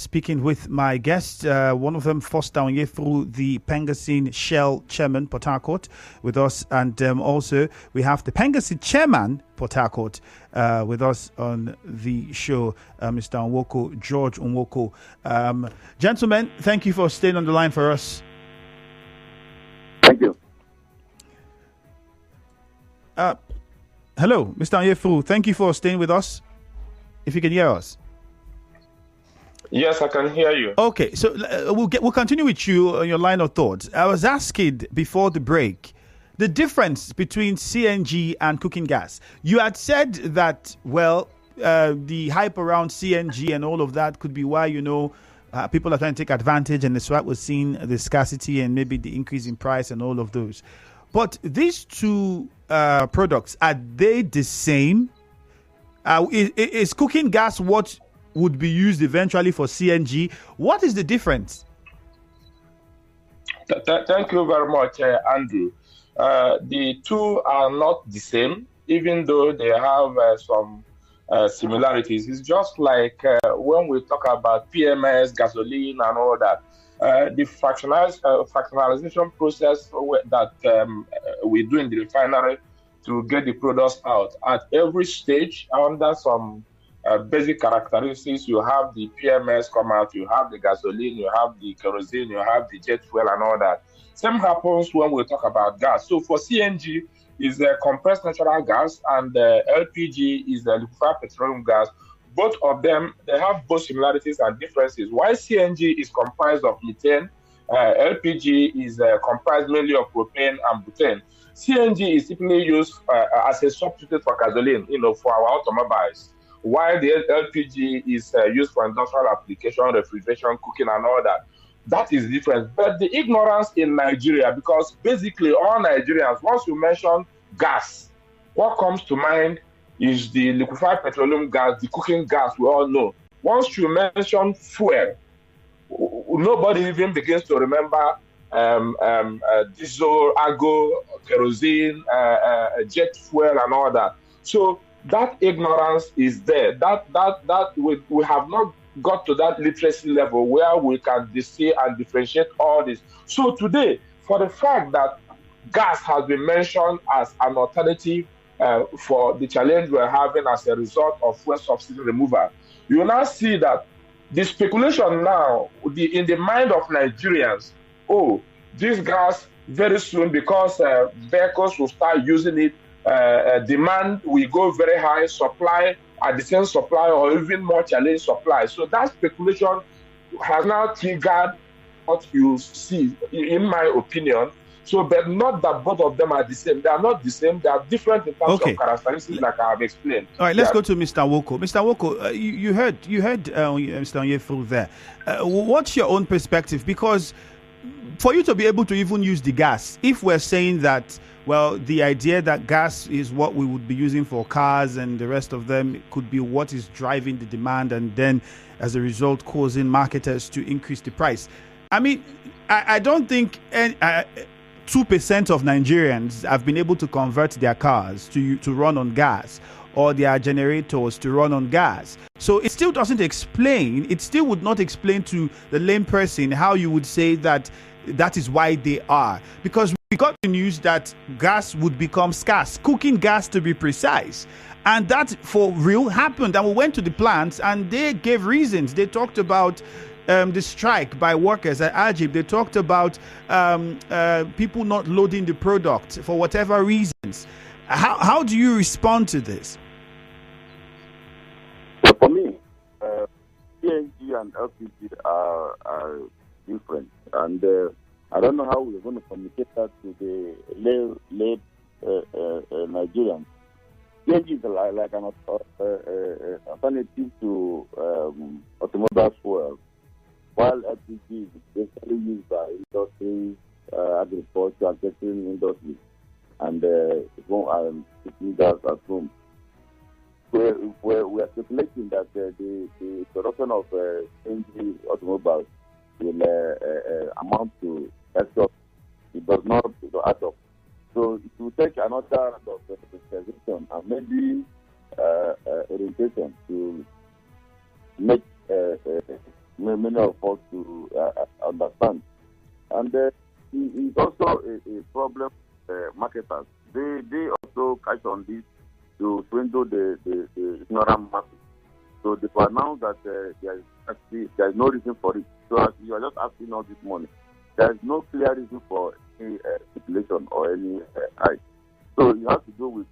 speaking with my guests. One of them, Foster Onyefuru, the PENGASSON Shell Chairman, Port Harcourt, with us. And also, we have the PENGASSON Chairman, Port Harcourt, with us on the show, Mr. Nwoko, George Nwoko. Gentlemen, thank you for staying on the line for us. Thank you. Hello, Mr. Onyefuru. Thank you for staying with us. If you can hear us. Yes, I can hear you. Okay, so we'll continue with you on your line of thoughts. I was asking before the break the difference between CNG and cooking gas. You had said that, well, the hype around CNG and all of that could be why, people are trying to take advantage, and that's why we're seeing the scarcity and maybe the increase in price and all of those. But these two products, are they the same? Is cooking gas what would be used eventually for CNG? What is the difference? Thank you very much, Andrew. The two are not the same, even though they have some similarities. It's just like when we talk about PMS, gasoline, and all that. The fractionalization process that we do in the refinery to get the products out. At every stage, under some basic characteristics, you have the PMS come out, you have the gasoline, you have the kerosene, you have the jet fuel and all that. Same happens when we talk about gas. So for CNG is a compressed natural gas, and LPG is a liquefied petroleum gas. Both of them, they have both similarities and differences. While CNG is comprised of methane, LPG is comprised mainly of propane and butane. CNG is typically used as a substitute for gasoline, for our automobiles, while the LPG is used for industrial application, refrigeration, cooking, and all that. That is different. But the ignorance in Nigeria, because basically all Nigerians, once you mention gas, what comes to mind is the liquefied petroleum gas, the cooking gas, we all know. Once you mention fuel, nobody even begins to remember diesel, argo, kerosene, jet fuel, and all that. So that ignorance is there. That we have not got to that literacy level where we can see and differentiate all this. So today, for the fact that gas has been mentioned as an alternative for the challenge we're having as a result of fuel subsidy removal, you now see that the speculation now in the mind of Nigerians, this gas very soon, because vehicles will start using it, demand will go very high, supply at the same supply or even more challenged supply. So that speculation has now triggered what you see, in my opinion. So, but not that both of them are the same. They are not the same. They are different in terms of characteristics, like I have explained. All right, let's go to Mr. Nwoko. Mr. Nwoko, you heard Mr. Onyefuru there. What's your own perspective? Because for you to be able to even use the gas, if we're saying that, well, the idea that gas is what we would be using for cars and the rest of them could be what is driving the demand, and then as a result causing marketers to increase the price. I mean, I don't think 2% of Nigerians have been able to convert their cars to run on gas, or their generators to run on gas. So it still doesn't explain, it still would not explain to the lame person how you would say that is why they are. Because we got the news that gas would become scarce, cooking gas to be precise. And that for real happened. And we went to the plants and they gave reasons. They talked about the strike by workers at AGIP. They talked about people not loading the product for whatever reasons. How do you respond to this? For me, CNG and LPG are different, and I don't know how we're going to communicate that to the late Nigerians. CNG is like an alternative to automobile fuel, while LPG is basically used by industry, agriculture, and catering industry, and cooking gas at home. We're speculating that the production of CNG automobiles will amount to extra. It does not add up. So it will take another round of specialization and maybe orientation to make many of us to understand. And it's also a problem. Marketers, they also catch on this to swindle the ignorant masses. So they announce that there is no reason for it. So as you are just asking all this money, there is no clear reason for any stipulation or any hike. So you have to do with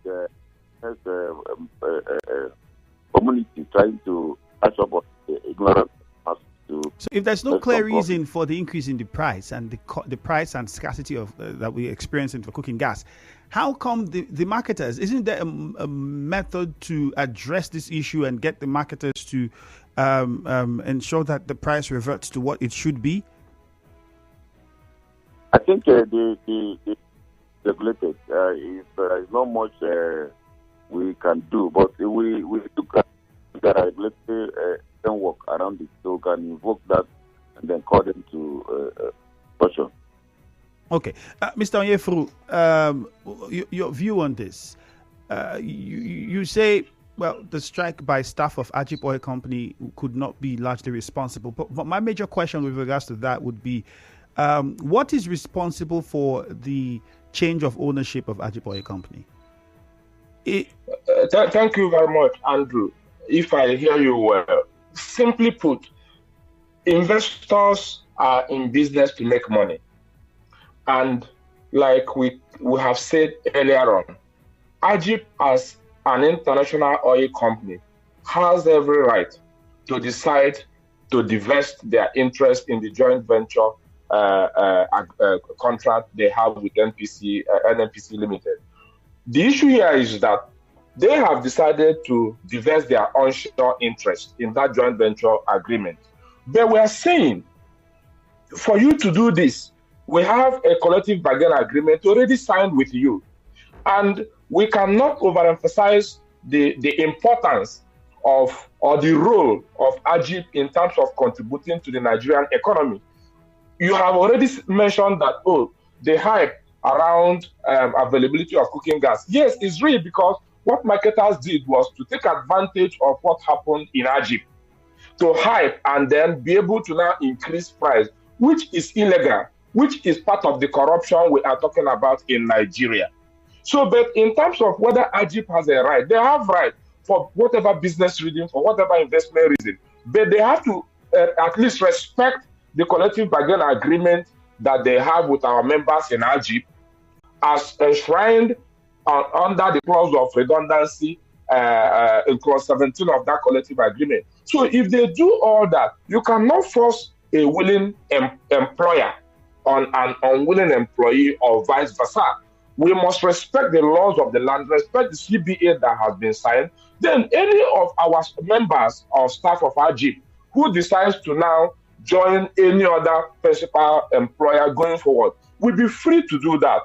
community trying to catch up on the ignorant masses. So if there's no clear reason for the increase in the price and the price and scarcity of that we're experiencing for cooking gas, how come the marketers, isn't there a method to address this issue and get the marketers to ensure that the price reverts to what it should be? I think the regulated, if there is not much we can do, but we look at the regulatory framework around it, so we can invoke that and then call them to question. Okay. Mr. Onyefuru, your view on this. You say, well, the strike by staff of AGIP Oil Company could not be largely responsible. But my major question with regards to that would be, what is responsible for the change of ownership of AGIP Oil Company? Thank you very much, Andrew. If I hear you well, simply put, investors are in business to make money. And like we have said earlier on, AGIP as an international oil company has every right to decide to divest their interest in the joint venture contract they have with NNPC Limited. The issue here is that they have decided to divest their onshore interest in that joint venture agreement. But we are saying, for you to do this, we have a collective bargaining agreement already signed with you. And we cannot overemphasize the importance of, or the role of AGIP in terms of contributing to the Nigerian economy. You have already mentioned that, the hype around availability of cooking gas. Yes, it's real, because what marketers did was to take advantage of what happened in AGIP, to hype and then be able to now increase price, which is illegal, which is part of the corruption we are talking about in Nigeria. So, but in terms of whether AGIP has a right, they have right for whatever business reason, for whatever investment reason, but they have to at least respect the collective bargaining agreement that they have with our members in AGIP as enshrined under the clause of redundancy in clause 17 of that collective agreement. So if they do all that, you cannot force a willing employer on an unwilling employee or vice versa. We must respect the laws of the land, respect the CBA that has been signed. Then any of our members or staff of AGIP who decides to now join any other principal employer going forward will be free to do that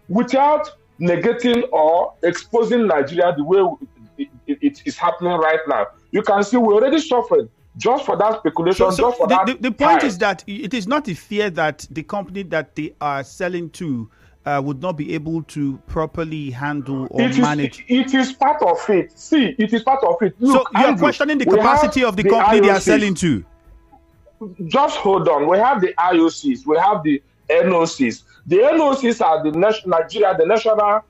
without negating or exposing Nigeria the way it is happening right now. You can see we're already suffering just for that speculation. So just for the point is that it is not a fear that the company that they are selling to would not be able to properly handle or manage. It is part of it. See, it is part of it. Look, so you're questioning the capacity of the company they are selling to? Just hold on. We have the IOCs, we have the NOCs. The NOCs are the Nigeria, the national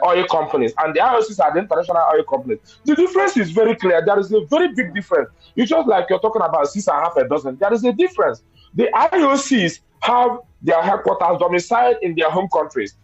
oil companies, and the IOCs are the international oil companies. The difference is very clear. There is a very big difference. It's just like you're talking about 6.5 There is a difference. The IOCs have their headquarters domiciled in their home countries.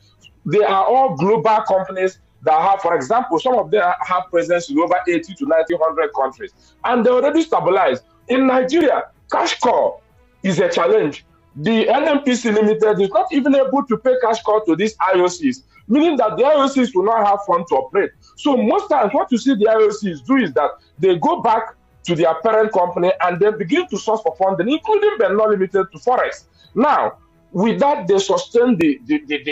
They are all global companies that have, for example, some of them have presence in over 80 to 100 countries, and they're already stabilized. In Nigeria, cash call is a challenge. The NNPC Limited is not even able to pay cash call to these IOCs, meaning that the IOCs will not have funds to operate. So most times what you see the IOCs do is that they go back to their parent company and then begin to source for funding, including but not limited to forex. Now, with that, they sustain the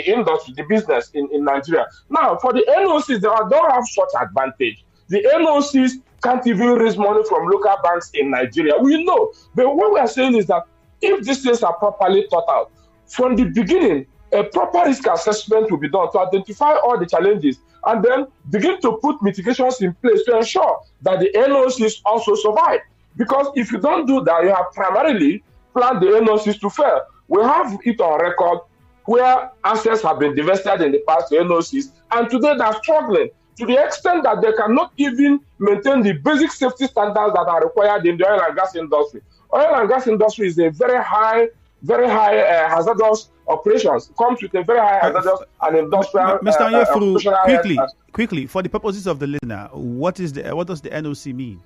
industry, the business in Nigeria. Now, for the NOCs, they don't have such advantage. The NOCs can't even raise money from local banks in Nigeria. We know. But what we are saying is that if these things are properly thought out, from the beginning, a proper risk assessment will be done to identify all the challenges and then begin to put mitigations in place to ensure that the NOCs also survive. Because if you don't do that, you have primarily planned the NOCs to fail. We have it on record where assets have been divested in the past to NOCs, and today they're struggling to the extent that they cannot even maintain the basic safety standards that are required in the oil and gas industry. Oil and gas industry is a very high hazardous operations. It comes with a very high hazardous and industrial. Mr. Onyefuru, quickly, for the purposes of the listener, what does the NOC mean?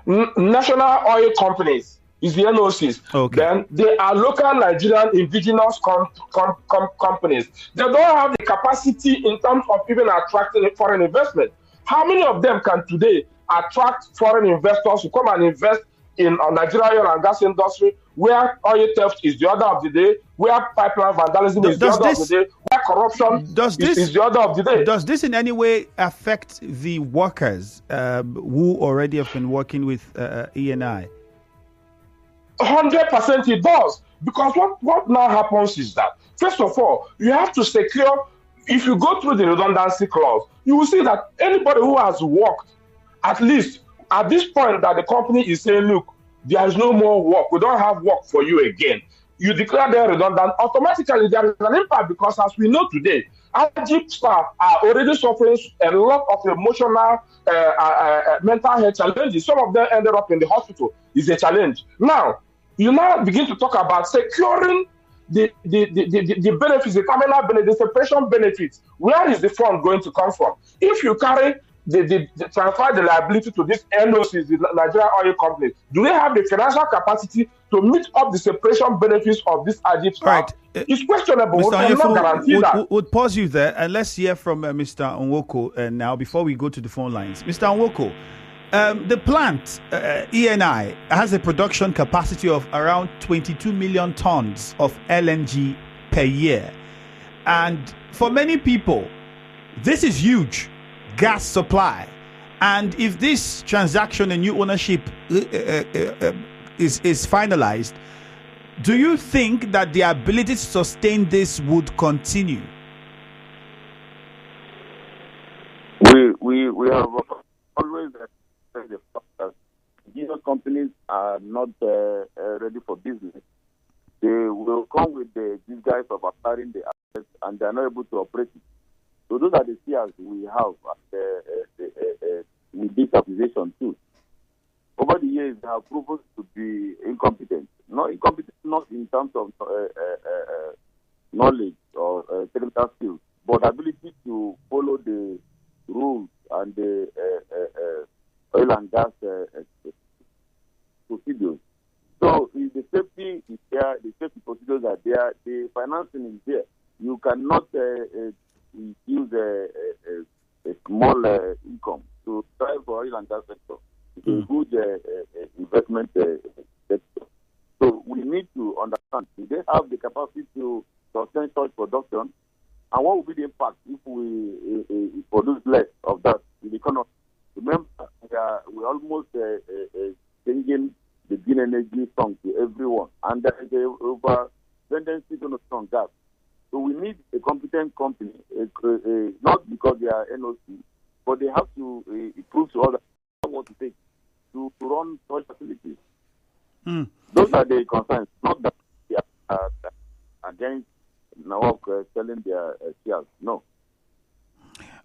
National oil companies is the NOCs. Okay. Then they are local Nigerian indigenous companies. They don't have the capacity in terms of even attracting foreign investment. How many of them can today attract foreign investors to come and invest in Nigerian oil and gas industry, where oil theft is the order of the day, where pipeline vandalism is the order of the day, where corruption is the order of the day? Does this in any way affect the workers who already have been working with ENI? 100% it does. Because what now happens is that, first of all, you have to secure, if you go through the redundancy clause, you will see that anybody who has worked, at least at this point that the company is saying, look, there is no more work, we don't have work for you again, you declare them redundant, automatically there is an impact, because as we know today, AGIP staff are already suffering a lot of emotional, mental health challenges. Some of them ended up in the hospital. It's a challenge. Now, you now begin to talk about securing the benefits, the terminal benefits, the separation benefits. Where is the fund going to come from? If you carry transfer the liability to these NOCs, the Nigerian oil companies, do they have the financial capacity to meet up the separation benefits of this AGIP staff? Right. It's questionable. Mr. We cannot guarantee that. We'll pause you there, and let's hear from Mr. Nwoko now before we go to the phone lines. Mr. Nwoko, the plant, ENI, has a production capacity of around 22 million tons of LNG per year. And for many people, this is huge gas supply. And if this transaction and new ownership is finalized, do you think that the ability to sustain this would continue? We have always said the fact that indigenous companies are not ready for business. They will come with the disguise of acquiring the assets, and they are not able to operate it. So those are the fears we have with this accusation too. Over the years, they have proven to be incompetent. Not in terms of knowledge or technical skills, but ability to follow the rules and the oil and gas procedures. So if the safety is there, the safety procedures are there, the financing is there. You cannot use a small income to try for oil and gas sector. It's a good investment sector. So we need to understand, do they have the capacity to sustain such production? And what will be the impact if we produce less of that in the economy? Remember, we're almost changing the green energy song to everyone. And there is over tendency to strong gas. So we need a competent company, not because they are NOC, but they have to prove to others what to take to run such facilities. Those are the concerns, not that they are against Nwoko selling their shares. No.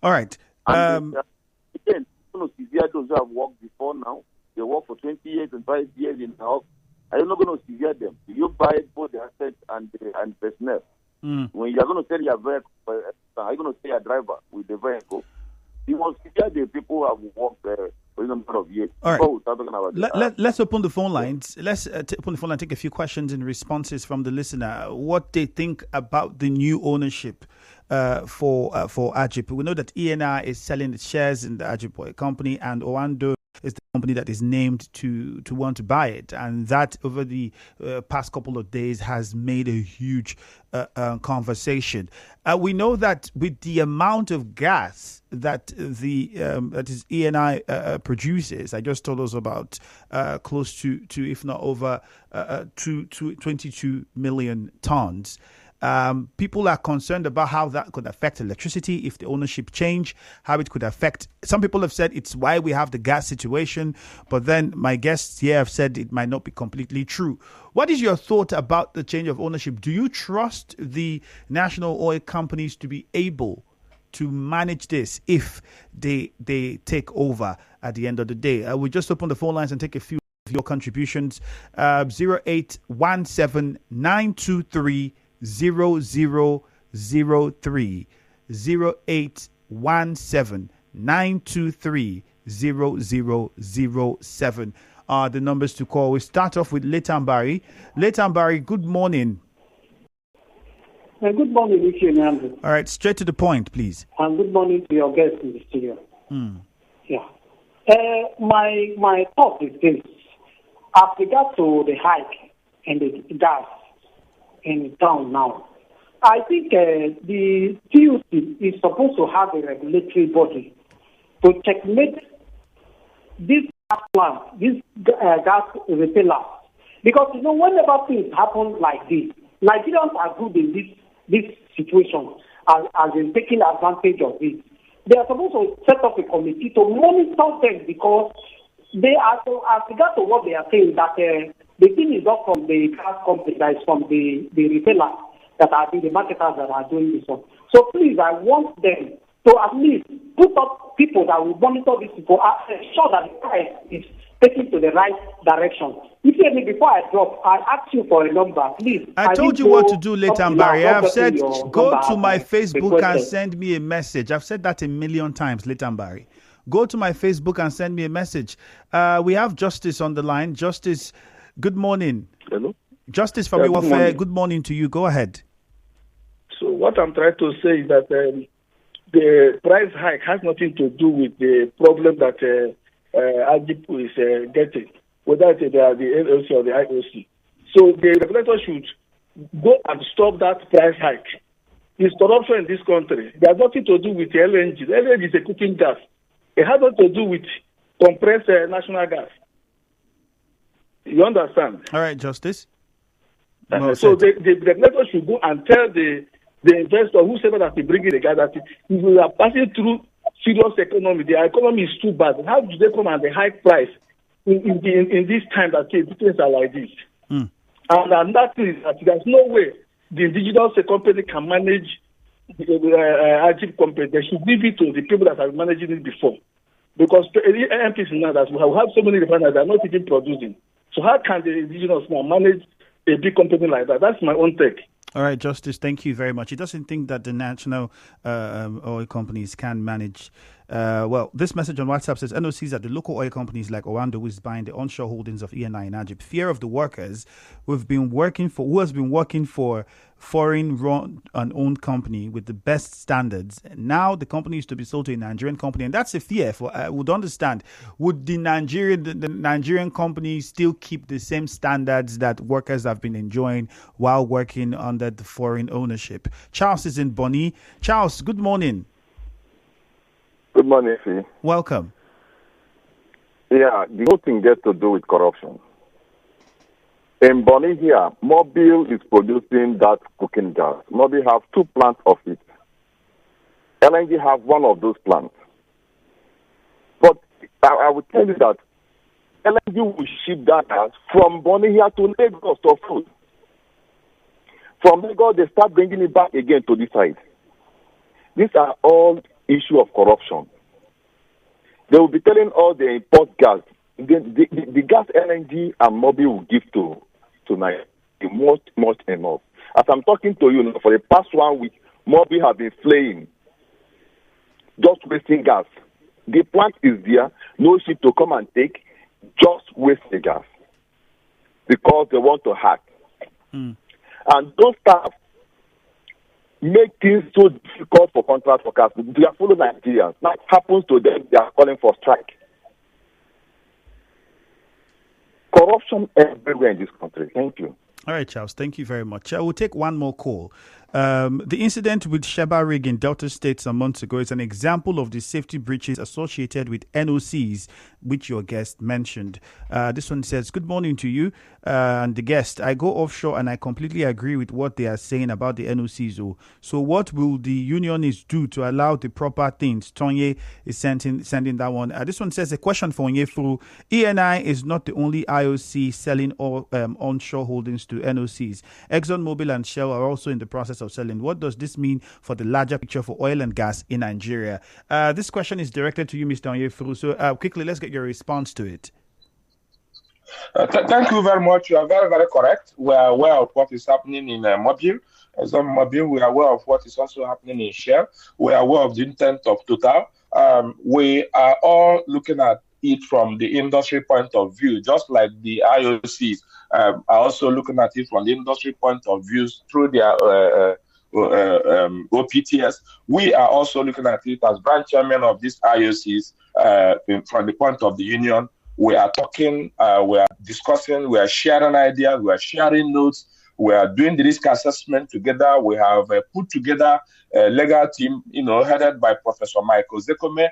All right. Again, those who have worked before now, they work for 20 years and 5 years in Nawak. Are you not going to severe them? You buy both the assets and personnel. When you are going to sell your vehicle, are you going to stay a driver with the vehicle? You must severe the people who have worked for a number of years. All right. Let's open the phone lines. Let's open the phone line, take a few questions and responses from the listener. What they think about the new ownership for AGIP. We know that ENI is selling its shares in the AGIP oil company, and Owando is the company that is named to want to buy it, and that over the past couple of days has made a huge conversation. We know that with the amount of gas that that is ENI produces, I just told us about close to if not over 22 million tons. People are concerned about how that could affect electricity if the ownership change, how it could affect. Some people have said it's why we have the gas situation, but then my guests here have said it might not be completely true. What is your thought about the change of ownership? Do you trust the national oil companies to be able to manage this if they take over at the end of the day? We just open the phone lines and take a few of your contributions. 0817 923 0003, 0817 923 0007 are the numbers to call. We start off with Letambari. Letambari, good morning. Good morning, Ichi and Andrew. All right, straight to the point, please. And good morning to your guests in the studio. Yeah. My thought is this. As regards to the hike and the gas in town now, I think the TUC is supposed to have a regulatory body to checkmate this gas plant, this gas repeller. Because, whenever things happen like this, Nigerians are good in this situation as in taking advantage of it. They are supposed to set up a committee to monitor them because they are, as regards to what they are saying, that the thing is not from the gas company, that is from the retailer that are the marketers that are doing this one. So please, I want them to at least put up people that will monitor these people and ensure that the price is taken to the right direction. You see me, before I drop, I ask you for a number, please. I told you what to do later, Mbari. I've said go to my Facebook and send me a message. I've said that a million times, later, Mbari. Go to my Facebook and send me a message. We have Justice on the line. Justice, good morning. Hello. Justice from Warfare, good morning to you. Go ahead. So what I'm trying to say is that the price hike has nothing to do with the problem that AGIP is getting, whether they are the LOC or the IOC. So the regulator should go and stop that price hike. There's corruption in this country. It has nothing to do with the LNG. The LNG is a cooking gas. It has nothing to do with compressed national gas. You understand? All right, Justice. So the regulator should go and tell the investor, whoever that is bringing the gas, that if we are passing through serious economy, the economy is too bad. How do they come and the high price in this time that things are like this? And that is that there's no way the indigenous company can manage the AGIP company. They should leave it to the people that are managing it before. Because MPs now that we have so many refineries that are not even producing. So how can the indigenous now manage a big company like that? That's my own take. All right, Justice, thank you very much. He doesn't think that the national oil companies can manage. Well, this message on WhatsApp says NOCs at the local oil companies like Owando, who is buying the onshore holdings of ENI and AGIP. Fear of the workers who has been working for foreign run and owned company with the best standards. Now the company is to be sold to a Nigerian company, and that's a fear. For I would understand. Would the Nigerian company still keep the same standards that workers have been enjoying while working under the foreign ownership? Charles is in Bonny. Charles, good morning. Good morning, Fee. Welcome. Yeah, the whole thing gets to do with corruption. In Bonny here, Mobile is producing that cooking gas. Mobile have 2 plants of it. LNG have one of those plants. But I will tell you that LNG will ship that gas from Bonny here to Lagos or food. From Lagos, they start bringing it back again to this side. These are all issue of corruption. They will be telling all the import gas, the gas LNG and Mobile will give to Nigeria much enough. As I'm talking to you now, for the past 1 week, Mobile have been flaying, just wasting gas. The plant is there, no ship to come and take, just waste the gas because they want to hack. And those staff make things so difficult for contract workers. They are following Nigerians. Now it happens to them, they are calling for strike. Corruption everywhere in this country. Thank you. All right, Charles. Thank you very much. I will take one more call. The incident with Sheba Rig in Delta State some months ago is an example of the safety breaches associated with NOCs, which your guest mentioned. This one says, good morning to you and the guest. I go offshore and I completely agree with what they are saying about the NOCs. So what will the unionists do to allow the proper things? Tonye is sending that one. This one says, a question for Onyefuru. ENI is not the only IOC selling all onshore holdings to NOCs. ExxonMobil and Shell are also in the process of selling. What does this mean for the larger picture for oil and gas in Nigeria? This question is directed to you, Mr. Onyefuru. So quickly, let's get your response to it. Thank you very much. You are very, very correct. We are aware of what is happening in Mobil. ExxonMobil, we are aware of what is also happening in Shell. We are aware of the intent of Total. We are all looking at it from the industry point of view, just like the IOCs are also looking at it from the industry point of view through their OPTS. We are also looking at it as branch chairman of these IOCs from the point of the union. We are talking, we are discussing, we are sharing ideas, we are sharing notes, we are doing the risk assessment together. We have put together a legal team, headed by Professor Michael Zekome,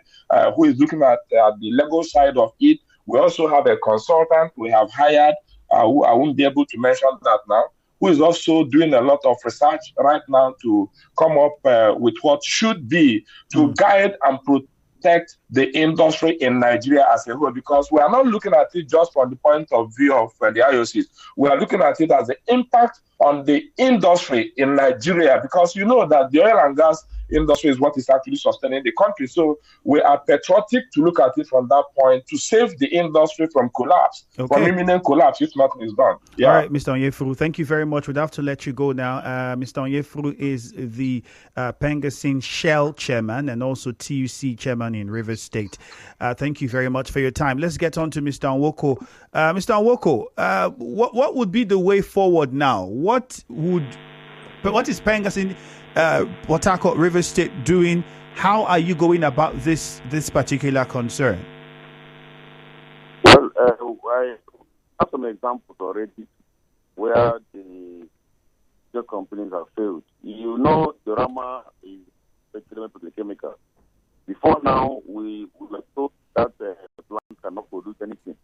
who is looking at the legal side of it. We also have a consultant we have hired, who I won't be able to mention that now, who is also doing a lot of research right now to come up with what should be to guide and protect the industry in Nigeria as a whole, because we are not looking at it just from the point of view of the IOCs. We are looking at it as the impact on the industry in Nigeria, because you know that the oil and gas industry is what is actually sustaining the country. So we are patriotic to look at it from that point to save the industry from collapse, from imminent collapse if nothing is done. Yeah. All right, Mr. Onyefuru, thank you very much. We'd have to let you go now. Mr. Onyefuru is the PENGASSON Shell chairman and also TUC chairman in Rivers State. Thank you very much for your time. Let's get on to Mr. Nwoko. Mr. Nwoko, what would be the way forward now? What is PENGASSON Port Harcourt Rivers State doing? How are you going about this particular concern? Well, I have some examples already where the companies have failed. You know, the Rama is petrochemical. Before now, we were told that the plant cannot produce anything.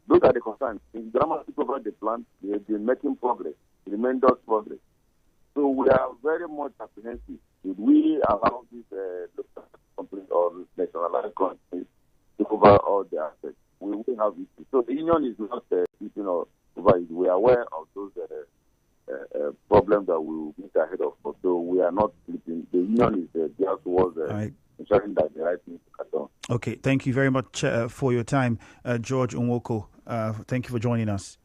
Those are the concerns. In the Rama took over the plant, they have been making progress, tremendous progress. So we are very much apprehensive. Should we allow these local companies or nationalized companies to cover all the assets? We will have it. So the union is not over it. We are aware of those problems that we will meet ahead of us. So we are not sleeping. The union is there towards ensuring that the right things are done. Okay, thank you very much for your time, George Nwoko. Thank you for joining us.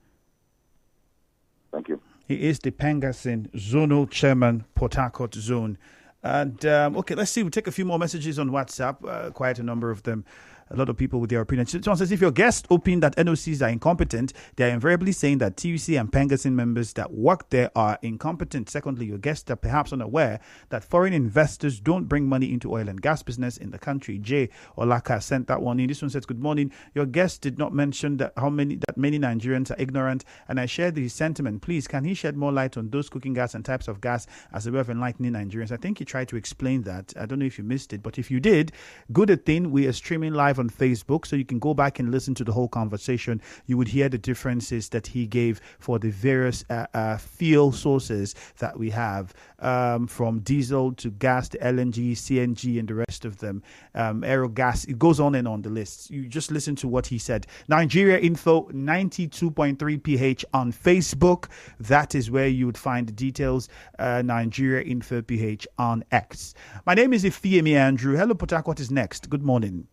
Thank you. He is the PENGASSON Zonal Chairman, Port Harcourt Zone. And let's see. We'll take a few more messages on WhatsApp, quite a number of them. A lot of people with their opinions. Someone says, if your guest opined that NOCs are incompetent, they are invariably saying that TUC and PENGASSON members that work there are incompetent. Secondly, your guests are perhaps unaware that foreign investors don't bring money into oil and gas business in the country. Jay Olaka sent that one in. This one says, good morning. Your guest did not mention that many Nigerians are ignorant, and I share the sentiment. Please, can he shed more light on those cooking gas and types of gas as a way of enlightening Nigerians? I think he tried to explain that. I don't know if you missed it, but if you did, good thing. We are streaming live on Facebook, so you can go back and listen to the whole conversation. You would hear the differences that he gave for the various fuel sources that we have, from diesel to gas to LNG, CNG, and the rest of them. Aerogas, it goes on and on the list. You just listen to what he said. Nigeria Info 92.3 PH on Facebook. That is where you would find the details. Nigeria Info PH on X. My name is Ifeemi Andrew. Hello, Port Harcourt is next. Good morning.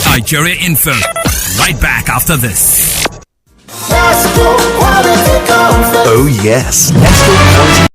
Nigeria Info. Right back after this. Oh yes, Nestle